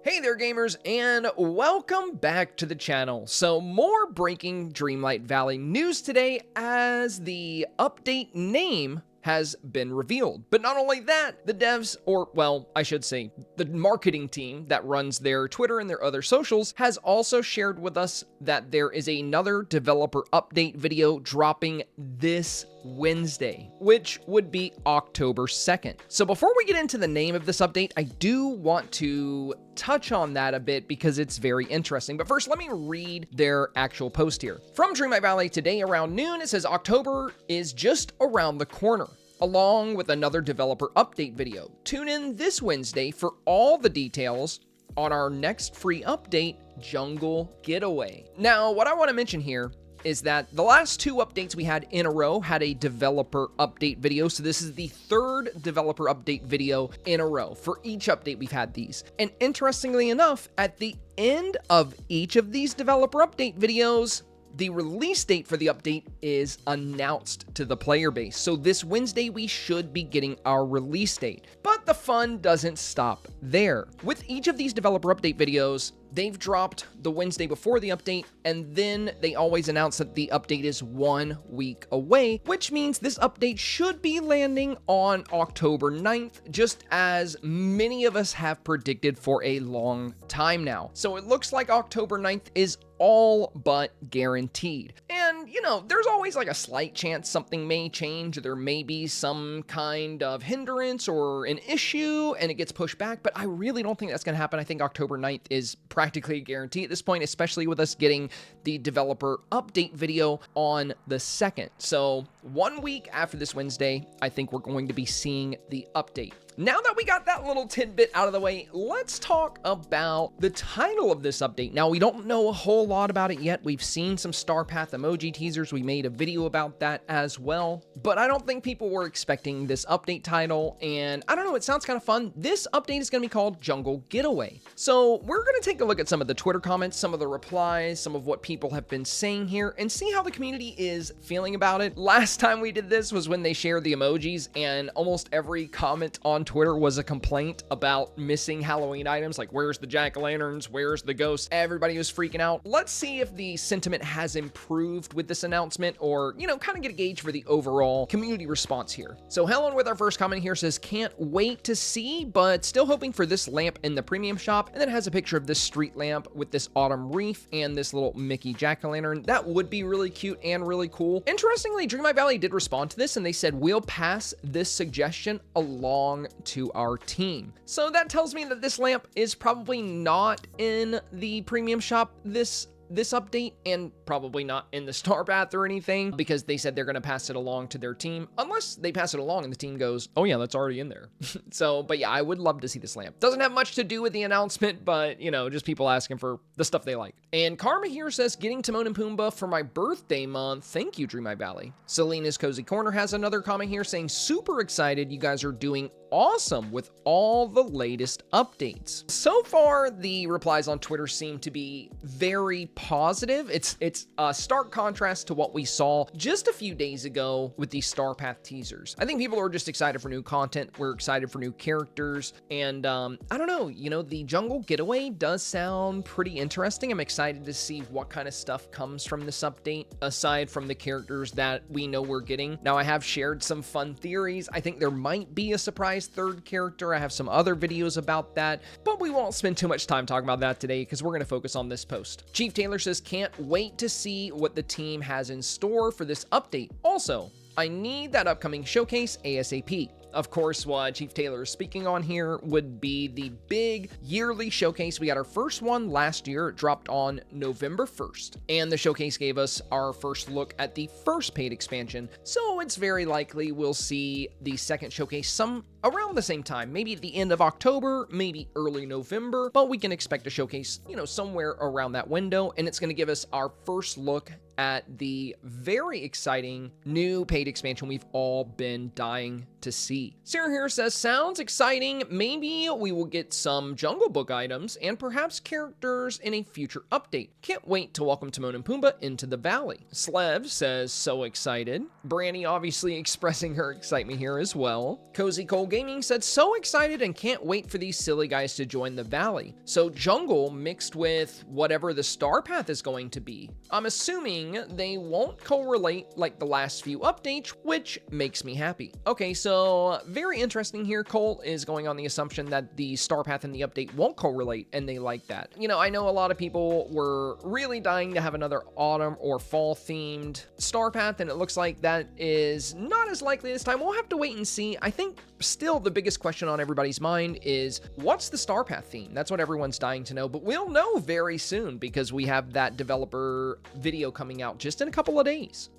Hey there gamers, and welcome back to the channel. So more breaking Dreamlight Valley news today as the update name has been revealed. But not only that, the devs, or well, I should say, the marketing team that runs their Twitter and their other socials has also shared with us that there is another developer update video dropping this Wednesday, which would be October 2nd. So before we get into the name of this update, I do want to touch on that a bit because it's very interesting. But first, let me read their actual post here. From Dreamlight Valley today around noon, it says October is just around the corner, along with another developer update video. Tune in this Wednesday for all the details on our next free update, Jungle Getaway. Now, what I want to mention here is that the last two updates we had in a row had a developer update video. So this is the third developer update video in a row. For each update, we've had these. And interestingly enough, at the end of each of these developer update videos, the release date for the update is announced to the player base. So this Wednesday, we should be getting our release date. But the fun doesn't stop there. With each of these developer update videos, they've dropped the Wednesday before the update, and then they always announce that the update is 1 week away, which means this update should be landing on October 9th, just as many of us have predicted for a long time now. So it looks like October 9th is all but guaranteed. And, you know, there's always like a slight chance something may change, or there may be some kind of hindrance or an issue and it gets pushed back, but I really don't think that's going to happen. I think October 9th is practically a guarantee at this point, especially with us getting the developer update video on the 2nd. So 1 week after this Wednesday, I think we're going to be seeing the update. Now that we got that little tidbit out of the way, let's talk about the title of this update. Now, we don't know a whole lot about it yet. We've seen some STARPATH emoji teasers. We made a video about that as well, but I don't think people were expecting this update title, and I don't know, it sounds kind of fun. This update is going to be called Jungle Getaway. So we're going to take a look at some of the Twitter comments, some of the replies, some of what people have been saying here, and see how the community is feeling about it. Last time we did this was when they shared the emojis, and almost every comment on Twitter was a complaint about missing Halloween items, like where's the jack-o'-lanterns, where's the ghost. Everybody was freaking out. Let's see if the sentiment has improved with this announcement, or, you know, kind of get a gauge for the overall community response here. So Helen with our first comment here says, can't wait to see, but still hoping for this lamp in the premium shop, and then has a picture of this street lamp with this autumn wreath and this little Mickey jack-o'-lantern. That would be really cute and really cool. Interestingly, Dreamlight Valley did respond to this, and they said, we'll pass this suggestion along to our team. So that tells me that this lamp is probably not in the premium shop this update, and probably not in the STARPATH or anything, because they said they're going to pass it along to their team, unless they pass it along and the team goes, oh yeah, that's already in there. So, but yeah, I would love to see this lamp. Doesn't have much to do with the announcement, but, you know, just people asking for the stuff they like. And Karma here says, getting Timon and Pumbaa for my birthday month. Thank you, Dreamlight Valley. Selena's Cozy Corner has another comment here saying, super excited. You guys are doing awesome with all the latest updates. So far, the replies on Twitter seem to be very positive. It's a stark contrast to what we saw just a few days ago with the STARPATH teasers. I think people are just excited for new content. We're excited for new characters, and I don't know, you know, the Jungle Getaway does sound pretty interesting. I'm excited to see what kind of stuff comes from this update, aside from the characters that we know we're getting. Now, I have shared some fun theories. I think there might be a surprise third character. I have some other videos about that, but we won't spend too much time talking about that today because we're going to focus on this post. Chief Taylor says, can't wait to see what the team has in store for this update. Also, I need that upcoming showcase ASAP. Of course, what Chief Taylor is speaking on here would be the big yearly showcase. We got our first one last year. It dropped on November 1st, and the showcase gave us our first look at the first paid expansion. So it's very likely we'll see the second showcase around the same time, maybe at the end of October, maybe early November, but we can expect a showcase, you know, somewhere around that window, and it's going to give us our first look at the very exciting new paid expansion we've all been dying to see. Sarah here says, sounds exciting. Maybe we will get some Jungle Book items and perhaps characters in a future update. Can't wait to welcome Timon and Pumbaa into the valley. Slev says, so excited. Branny obviously expressing her excitement here as well. Cozy Cold Gaming said, so excited and can't wait for these silly guys to join the valley. So jungle mixed with whatever the STARPATH is going to be. I'm assuming they won't correlate like the last few updates, which makes me happy. Okay, so very interesting here. Colt is going on the assumption that the STARPATH in the update won't correlate, and they like that. You know, I know a lot of people were really dying to have another autumn or fall themed STARPATH, and it looks like that is not as likely this time. We'll have to wait and see. I think still the biggest question on everybody's mind is, what's the STARPATH theme? That's what everyone's dying to know, but we'll know very soon because we have that developer video coming out just in a couple of days.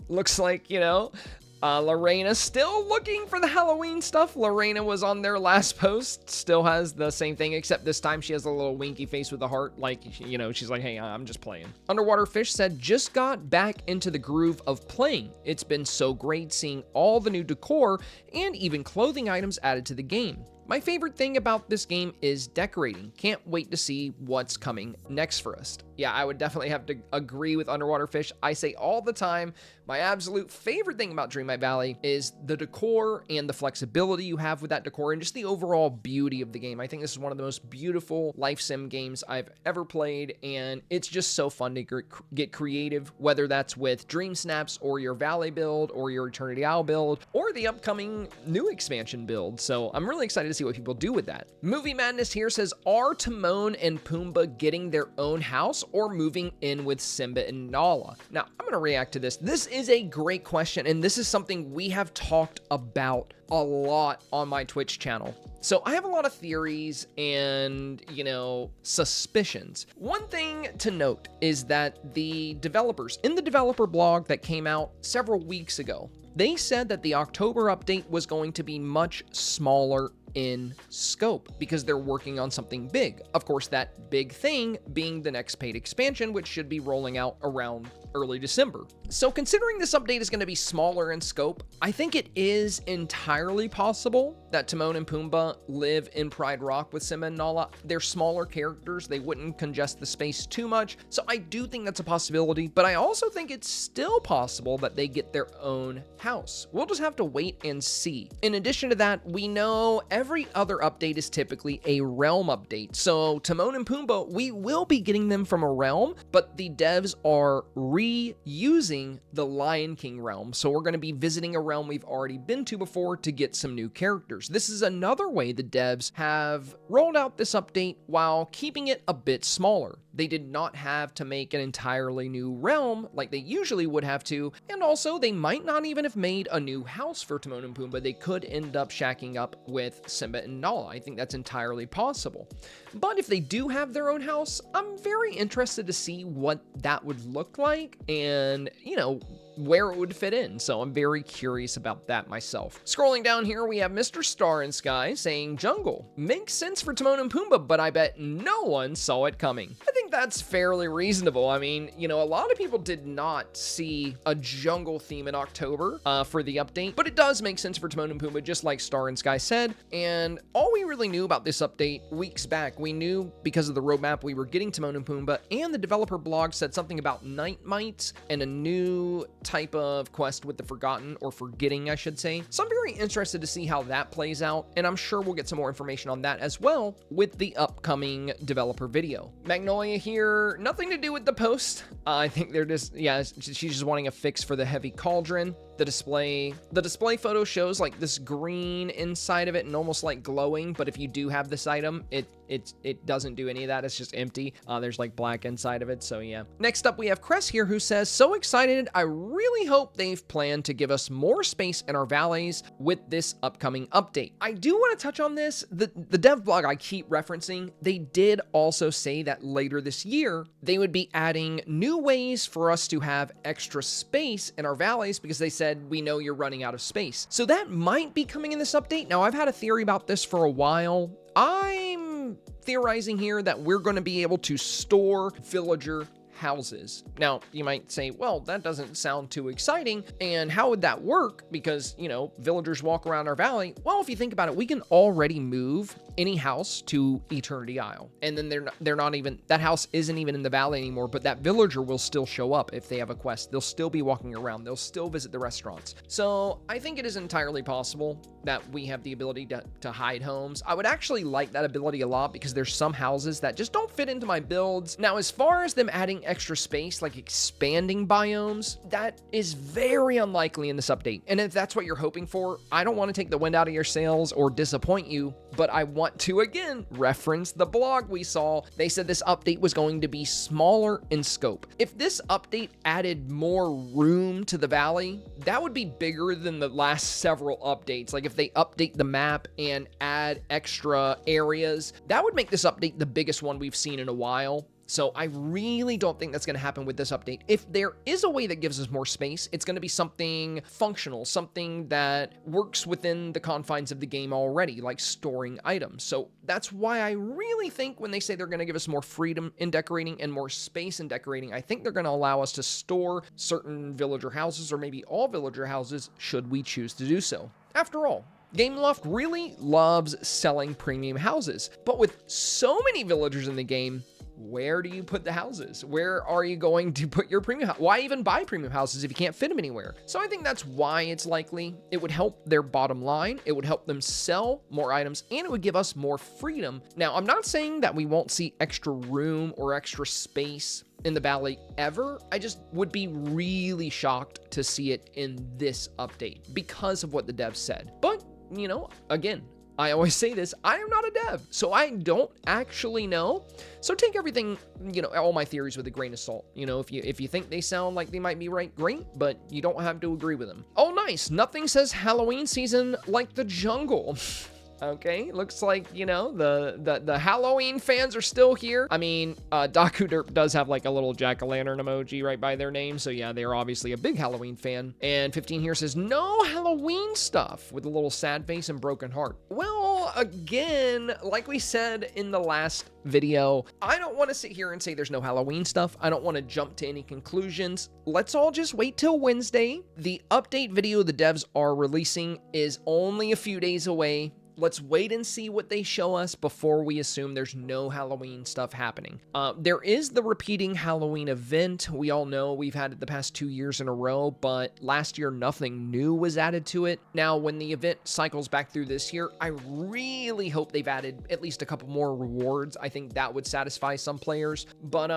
Looks like, you know, Lorena's still looking for the Halloween stuff. Lorena was on their last post, still has the same thing, except this time she has a little winky face with a heart, like, you know, she's like, hey, I'm just playing. Underwater Fish said, just got back into the groove of playing. It's been so great seeing all the new decor and even clothing items added to the game. My favorite thing about this game is decorating. Can't wait to see what's coming next for us. Yeah, I would definitely have to agree with Underwater Fish. I say all the time, my absolute favorite thing about Dreamlight Valley is the decor and the flexibility you have with that decor and just the overall beauty of the game. I think this is one of the most beautiful life sim games I've ever played, and it's just so fun to get creative, whether that's with Dreamsnaps or your Valley build or your Eternity Isle build or the upcoming new expansion build. So I'm really excited to see what people do with that. Movie Madness here says, are Timon and Pumbaa getting their own house or moving in with Simba and Nala? Now, I'm going to react to this. This is a great question, and this is something we have talked about a lot on my Twitch channel. So I have a lot of theories and, you know, suspicions. One thing to note is that the developers in the developer blog that came out several weeks ago, they said that the October update was going to be much smaller in scope because they're working on something big. Of course, that big thing being the next paid expansion, which should be rolling out around early December. So considering this update is going to be smaller in scope, I think it is entirely possible that Timon and Pumbaa live in Pride Rock with Simba and Nala. They're smaller characters. They wouldn't congest the space too much. So I do think that's a possibility, but I also think it's still possible that they get their own house. We'll just have to wait and see. In addition to that, we know every other update is typically a realm update. So Timon and Pumbaa, we will be getting them from a realm, but the devs are reusing the Lion King realm. So we're going to be visiting a realm we've already been to before to get some new characters. This is another way the devs have rolled out this update while keeping it a bit smaller. They did not have to make an entirely new realm like they usually would have to, and also they might not even have made a new house for Timon and Pumbaa. They could end up shacking up with Simba and Nala. I think that's entirely possible. But if they do have their own house, I'm very interested to see what that would look like and, you know, where it would fit in. So I'm very curious about that myself. Scrolling down here, we have Mr. Star and Sky saying jungle. Makes sense for Timon and Pumbaa, but I bet no one saw it coming. I think that's fairly reasonable. I mean, you know, a lot of people did not see a jungle theme in October for the update, but it does make sense for Timon and Pumbaa, just like Star and Sky said. And all we really knew about this update weeks back, we knew because of the roadmap we were getting Timon and Pumbaa, and the developer blog said something about night mites and a new type of quest with the Forgotten, or Forgetting, I should say. So I'm very interested to see how that plays out, and I'm sure we'll get some more information on that as well with the upcoming developer video. Magnolia here, nothing to do with the post. I think they're just, yeah, she's just wanting a fix for the heavy cauldron. The display photo shows like this green inside of it and almost like glowing, but if you do have this item, it doesn't do any of that. It's just empty. There's like black inside of it, so yeah. Next up, we have Cress here who says, so excited. I really hope they've planned to give us more space in our valleys with this upcoming update. I do want to touch on this. The dev blog I keep referencing, they did also say that later this year, they would be adding new ways for us to have extra space in our valleys because they said, we know you're running out of space. So that might be coming in this update. Now, I've had a theory about this for a while. I'm theorizing here that we're going to be able to store villager houses. Now, you might say, well, that doesn't sound too exciting. And how would that work? Because, you know, villagers walk around our valley. Well, if you think about it, we can already move any house to Eternity Isle. And then they're not even, that house isn't even in the valley anymore, but that villager will still show up if they have a quest. They'll still be walking around. They'll still visit the restaurants. So I think it is entirely possible that we have the ability to hide homes. I would actually like that ability a lot because there's some houses that just don't fit into my builds. Now, as far as them adding extra space, like expanding biomes, that is very unlikely in this update. And if that's what you're hoping for, I don't want to take the wind out of your sails or disappoint you, but I want to, again, reference the blog we saw. They said this update was going to be smaller in scope. If this update added more room to the valley, that would be bigger than the last several updates. Like if they update the map and add extra areas, that would make this update the biggest one we've seen in a while. So I really don't think that's going to happen with this update. If there is a way that gives us more space, it's going to be something functional, something that works within the confines of the game already, like storing items. So that's why I really think when they say they're going to give us more freedom in decorating and more space in decorating, I think they're going to allow us to store certain villager houses or maybe all villager houses should we choose to do so. After all, Gameloft really loves selling premium houses, but with so many villagers in the game, where do you put the houses? Where are you going to put your premium house? Why even buy premium houses if you can't fit them anywhere? So I think that's why it's likely. It would help their bottom line. It would help them sell more items and it would give us more freedom. Now, I'm not saying that we won't see extra room or extra space in the valley ever. I just would be really shocked to see it in this update because of what the devs said. But, you know, again, I always say this, I am not a dev, so I don't actually know. So take everything, you know, all my theories with a grain of salt. You know, if you think they sound like they might be right, great, but you don't have to agree with them. Oh, nice. Nothing says Halloween season like the jungle. Okay, looks like, you know, the Halloween fans are still here. I mean, Daku Derp does have like a little jack-o'-lantern emoji right by their name, so yeah, they are obviously a big Halloween fan. And 15 here says, no Halloween stuff, with a little sad face and broken heart. Well, again, like we said in the last video, I don't want to sit here and say there's no Halloween stuff. I don't want to jump to any conclusions. Let's all just wait till Wednesday. The update video the devs are releasing is only a few days away. Let's wait and see what they show us before we assume there's no Halloween stuff happening. There is the repeating Halloween event. We all know we've had it the past 2 years in a row, but last year nothing new was added to it. Now, when the event cycles back through this year, I really hope they've added at least a couple more rewards. I think that would satisfy some players. But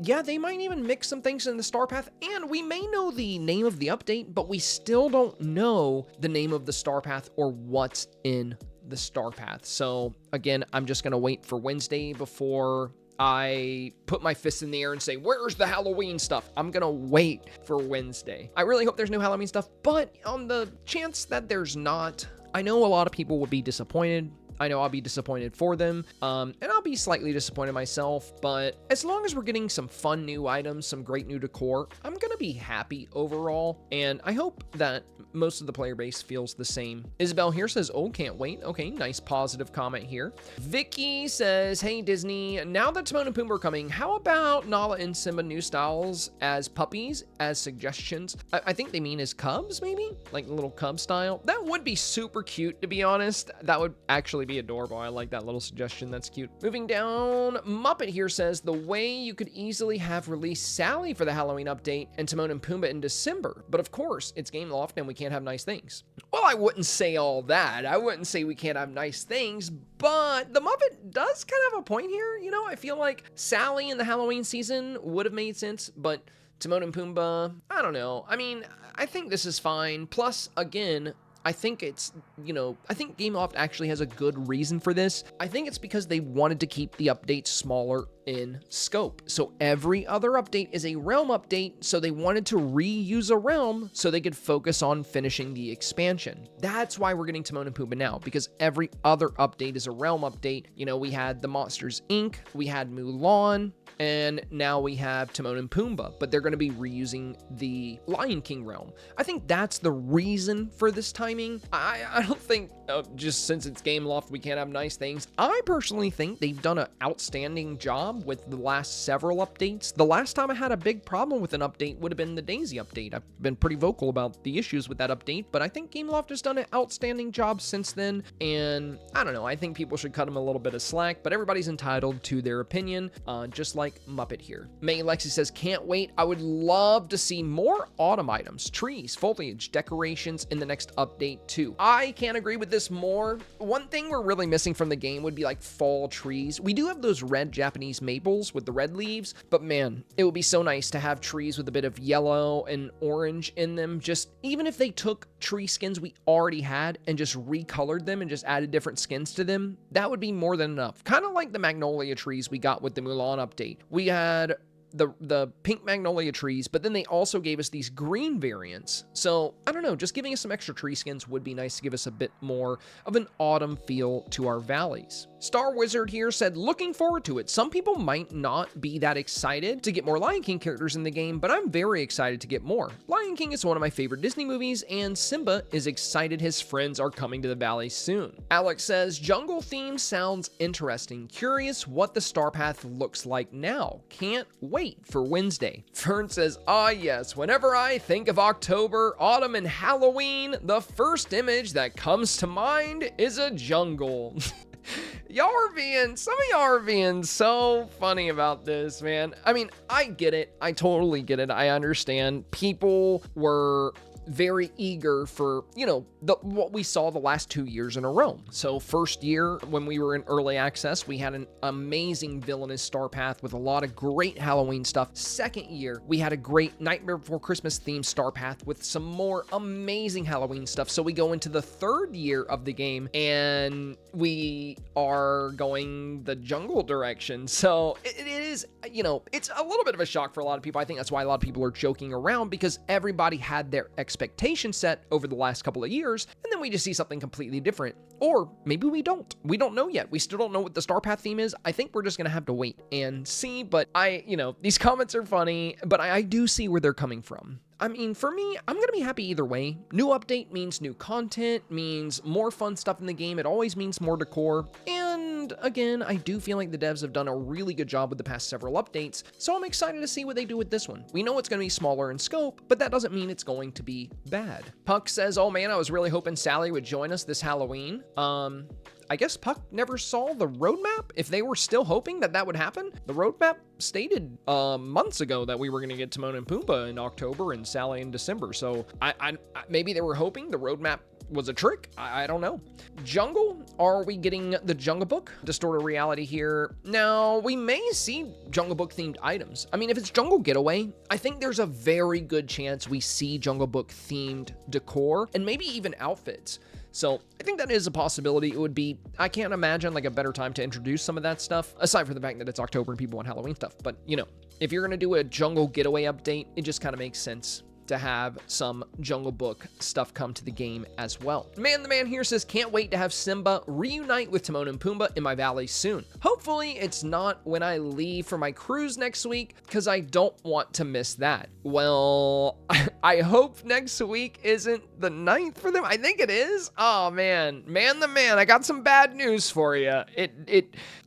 yeah, they might even mix some things in the StarPath, and we may know the name of the update, but we still don't know the name of the StarPath or what's in the StarPath. So again, I'm just gonna wait for Wednesday before I put my fist in the air and say, where's the Halloween stuff? I'm gonna wait for Wednesday. I really hope there's no Halloween stuff, but on the chance that there's not, I know a lot of people would be disappointed. I know I'll be disappointed for them, and I'll be slightly disappointed myself, but as long as we're getting some fun new items, some great new decor, I'm gonna be happy overall, and I hope that most of the player base feels the same. Isabel here says, oh, can't wait. Okay, nice positive comment here. Vicky says, hey, Disney, now that Timon and Pumbaa are coming, how about Nala and Simba new styles as puppies, as suggestions? I think they mean as cubs, maybe? Like a little cub style? That would be super cute, to be honest. That would actually be adorable. I like that little suggestion. That's cute. Moving down, Muppet here says, the way you could easily have released Sally for the Halloween update and Timon and Pumbaa in December. But of course, it's Gameloft and we can't have nice things. Well, I wouldn't say all that. I wouldn't say we can't have nice things, but the Muppet does kind of have a point here. You know, I feel like Sally in the Halloween season would have made sense, but Timon and Pumbaa, I don't know. I mean, I think this is fine. Plus, again, I think it's, you know, I think Gameloft actually has a good reason for this. I think it's because they wanted to keep the updates smaller in scope. So every other update is a realm update, so they wanted to reuse a realm so they could focus on finishing the expansion. That's why we're getting Timon and Pumbaa now, because every other update is a realm update. You know, we had the Monsters Inc., we had Mulan, and now we have Timon and Pumbaa, but they're going to be reusing the Lion King realm. I think that's the reason for this timing. I don't think just since it's Gameloft we can't have nice things. I personally think they've done an outstanding job job with the last several updates. The last time I had a big problem with an update would have been the Daisy update. I've been pretty vocal about the issues with that update, but I think Gameloft has done an outstanding job since then, and I don't know, I think people should cut them a little bit of slack, but everybody's entitled to their opinion, just like Muppet here. May Lexi says, can't wait. I would love to see more autumn items, trees, foliage, decorations in the next update too. I can't agree with this more. One thing we're really missing from the game would be like fall trees. We do have those red Japanese maples with the red leaves, but man, it would be so nice to have trees with a bit of yellow and orange in them. Just even if they took tree skins we already had and just recolored them and just added different skins to them, that would be more than enough. Kind of like the magnolia trees we got with the Mulan update. We had the pink magnolia trees, but then they also gave us these green variants. So I don't know, just giving us some extra tree skins would be nice to give us a bit more of an autumn feel to our valleys. Star Wizard here said, looking forward to it. Some people might not be that excited to get more Lion King characters in the game, but I'm very excited to get more. Lion King is one of my favorite Disney movies, and Simba is excited his friends are coming to the valley soon. Alex says, jungle theme sounds interesting. Curious what the StarPath looks like now. Can't wait for Wednesday. Fern says, ah yes, whenever I think of October, autumn, and Halloween, the first image that comes to mind is a jungle. Some of y'all are being so funny about this, man. I mean, I get it. I totally get it. I understand. People were very eager for, you know, what we saw the last 2 years in a row. So first year when we were in early access, we had an amazing villainous StarPath with a lot of great Halloween stuff. Second year, we had a great Nightmare Before Christmas themed StarPath with some more amazing Halloween stuff. So we go into the third year of the game and we are going the jungle direction. So it is, you know, it's a little bit of a shock for a lot of people. I think that's why a lot of people are joking around, because everybody had their expectation set over the last couple of years, and then we just see something completely different. Or maybe we don't. We don't know yet. We still don't know what the StarPath theme is. I think we're just gonna have to wait and see, but you know, these comments are funny, but I do see where they're coming from. I mean, for me, I'm gonna be happy either way. New update means new content, means more fun stuff in the game. It always means more decor. And again, I do feel like the devs have done a really good job with the past several updates, so I'm excited to see what they do with this one. We know it's gonna be smaller in scope, but that doesn't mean it's going to be bad. Puck says, oh man, I was really hoping Sally would join us this Halloween. I guess Puck never saw the roadmap. If they were still hoping that that would happen, the roadmap stated months ago that we were going to get Timon and Pumbaa in October and Sally in December. So I maybe they were hoping the roadmap was a trick. I don't know. Jungle, are we getting the Jungle Book? Distorted reality here. Now, we may see Jungle Book themed items. I mean, if it's Jungle Getaway, I think there's a very good chance we see Jungle Book themed decor and maybe even outfits. So I think that is a possibility. It would be, I can't imagine like a better time to introduce some of that stuff, aside from the fact that it's October and people want Halloween stuff. But you know, if you're going to do a Jungle Getaway update, it just kind of makes sense to have some Jungle Book stuff come to the game as well. Man the Man here says, can't wait to have Simba reunite with Timon and Pumbaa in my valley soon. Hopefully it's not when I leave for my cruise next week, because I don't want to miss that. Well, I hope next week isn't the 9th for them. I think it is. Oh man, Man the Man, I got some bad news for you.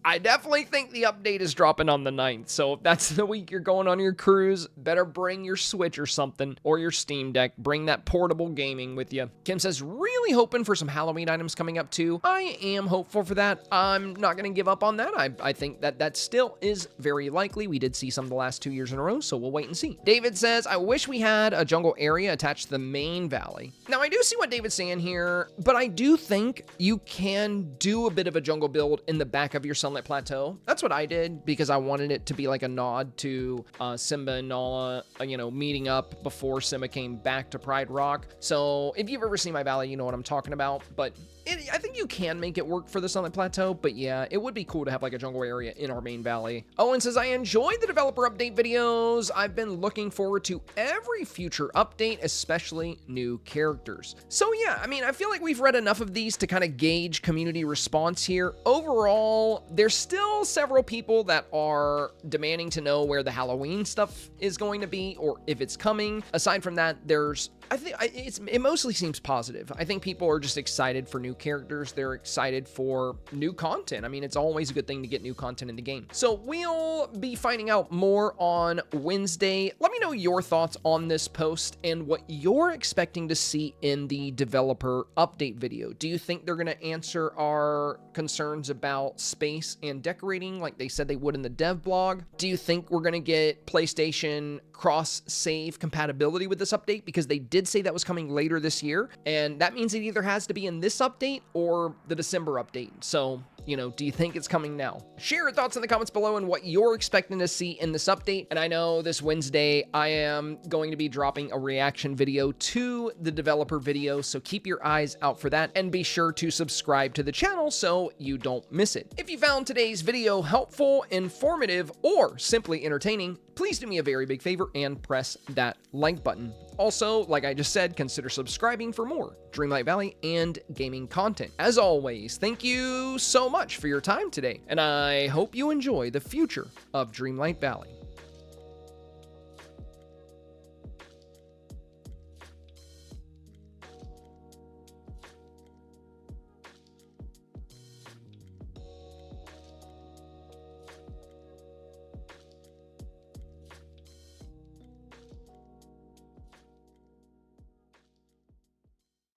I definitely think the update is dropping on the 9th. So if that's the week you're going on your cruise, better bring your Switch or something, or your Steam Deck. Bring that portable gaming with you. Kim says, really hoping for some Halloween items coming up too. I am hopeful for that. I'm not going to give up on that. I think that still is very likely. We did see some the last 2 years in a row, so we'll wait and see. David says, I wish we had a jungle area attached to the main valley. Now, I do see what David's saying here, but I do think you can do a bit of a jungle build in the back of your Sunlit Plateau. That's what I did, because I wanted it to be like a nod to Simba and Nala, you know, meeting up before Simba came back to Pride Rock. So if you've ever seen my valley, you know what I'm talking about, but I think you can make it work for the Sunlit Plateau, but yeah, it would be cool to have like a jungle area in our main valley. Owen says, I enjoyed the developer update videos. I've been looking forward to every future update, especially new characters. So yeah, I mean, I feel like we've read enough of these to kind of gauge community response here. Overall, there's still several people that are demanding to know where the Halloween stuff is going to be, or if it's coming. Aside aside from that, it mostly seems positive. I think people are just excited for new characters. They're excited for new content. I mean, it's always a good thing to get new content in the game. So we'll be finding out more on Wednesday. Let me know your thoughts on this post and what you're expecting to see in the developer update video. Do you think they're going to answer our concerns about space and decorating like they said they would in the dev blog? Do you think we're going to get PlayStation cross-save compatibility with this update? Because they did say that was coming later this year, and that means it either has to be in this update or the December update. So, you know, do you think it's coming now? Share your thoughts in the comments below and what you're expecting to see in this update. And I know this Wednesday, I am going to be dropping a reaction video to the developer video, so keep your eyes out for that, and be sure to subscribe to the channel so you don't miss it. If you found today's video helpful, informative, or simply entertaining, please do me a very big favor and press that like button. Also, like I just said, consider subscribing for more Dreamlight Valley and gaming content. As always, thank you so much for your time today, and I hope you enjoy the future of Dreamlight Valley.